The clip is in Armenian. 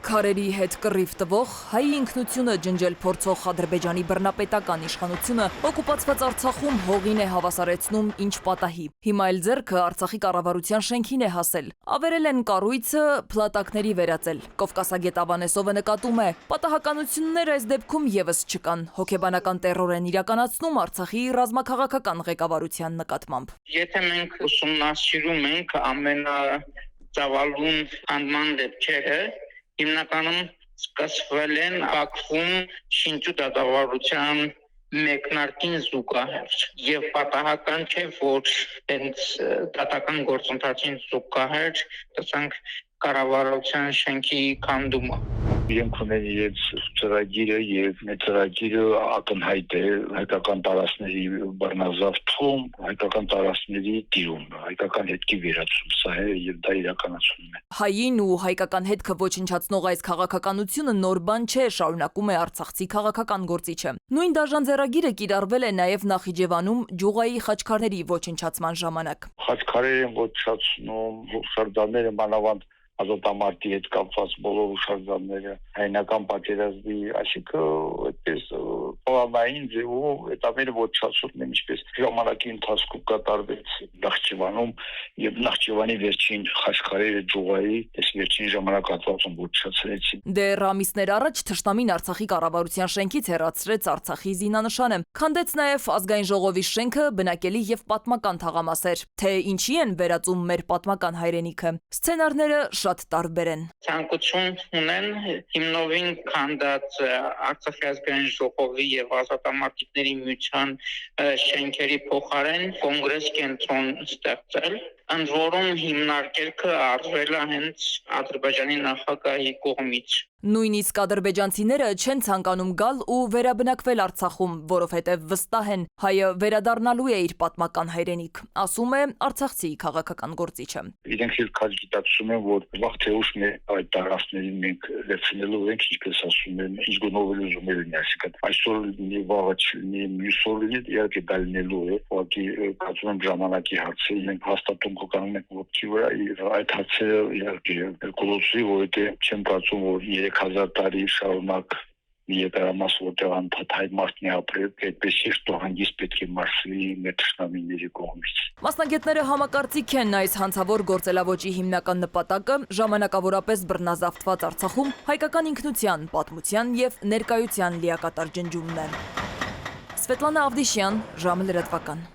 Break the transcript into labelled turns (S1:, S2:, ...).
S1: Քարերի հետ կռիվ տվող, հայի ինքնությունը ջնջել փորձող Ադրբեջանի բռնապետական իշխանությունը օկուպացված Արցախում հողին է հավասարեցնում ինչ պատահի։ Հիմա էլ ձեռքը Արցախի կառավարության շենքին է հասել։ Ավերել են կառույցը փլատակների վերածել։ Կովկասագետ Ավանեսովը նկատում է, պատահականություններ այս դեպքում եւս չկան։ Հոգեբանական տերոր են իրականացնում Արցախի ռազմաքաղաքական ղեկավարության նկատմամբ։
S2: Եթե մենք ուսումնասիրում ենք ամենածավալուն անման դեպքերը, հիմնականում սկսվել են Բաքվում շինչու դատավարության մեկնարկին զուգահեռ եւ պատահական չէ, որ հենց դատական գործընթացին զուգահեռ տեսանք կառավարության շենքի քանդումը։
S3: Իրենք ունեն իրենց ծրագիրը եւ այդ ծրագիրը ակնհայտ է հայկական տարածքների բռնազավթում, հայկական տարածքների տիրում, հայկական հետքի վերացում, սա է եւ դա իրականացնում է։
S1: Հային ու հայկական հետքը ոչնչացնող այս քաղաքականությունը նոր բան չէ, շարունակում է արցախցի քաղաքական գործիչը։ Նույն դաժան ձեռագիրը կիրառվել է նաեւ Նախիջևանում Ջուղայի խաչքարերի ոչնչացման ժամանակ։
S3: Խաչքարերը ոչնչացնում, հուշարձանները մանավանդ ազատամարտի հետ կապված բոլոր հուշարձանները, հայնական պատերազմի, այսինքն այդպես պլանային ձևով այդ ամենը ոչնչացնում են, ինչպես ժամանակի ընթացքում կատարվեց Նախճիվանում եւ Նախճիվանի վերջին խաչքարերը Ջուղայի այս վերջին ժամանակահատվածում ոչնչացրեցին։
S1: Դեռ ամիսներ առաջ թշնամին Արցախի կառավարության շենքից հեռացրեց Արցախի զինանշանը, քանդեց նաեւ ազգային ժողովի շենքը, բնակելի եւ պատմական թաղամասեր։ Թե ինչի են վերածում մեր պատմական հայրենիքը, սցենարները շատ տարբեր են։
S2: Ցանկություն ունեն հիմնովին քանդած Արցախի ազգային ժողովի եւ ազատամարտիկների միության շենքերի փոխարեն կոնգրես կենտրոն ստեղծել, ընդ որում հիմնարկելքը արվել է հենց Ադրբեջանի նախագահի կողմից։
S1: Նույնիսկ ադրբեջանցիները չեն ցանկանում գալ ու վերաբնակվել Արցախում, որովհետև վստահ են, հայը վերադառնալու է իր պատմական հայրենիք, ասում է արցախցի քաղաքական գործիչը։
S3: Իրենք էլ քաջ գիտակցում են, որ վաղ թե ուշ այդ տարածքներին մենք վերցնելու ենք, ինչպես ասում են, ինչ գնով ուզում են, այսինքն այսօր լինի, վաղը չլինի, մյուս օր լինի, իհարկե դա լինելու է, ուղղակի կարծում եմ ժամանակի հարց է, մենք հաստատում կկանգնենք ոտքի վրա, այդ հարցերը իհարկե կլուծվի, որովհետև չեմ կարծում, որ 3000 տարի շարունակ մի երկարամաս որտեղ անդադար մարդն է ապրել, այդպես շեշտ ու հանգիստ պետք է մարսվի մեր թշնամիների կողմից։
S1: Մասնագետները համակարծիք են այս հանցավոր գործելավոճի հիմնական նպատակը ժամանակավորապես բռնազավթված Արցախում հայկական ինքնության, պատմության եւ ներկայության լիակատար ջնջումն է։ Սվետլանա Ավդիշյան, ժամը լրատվական։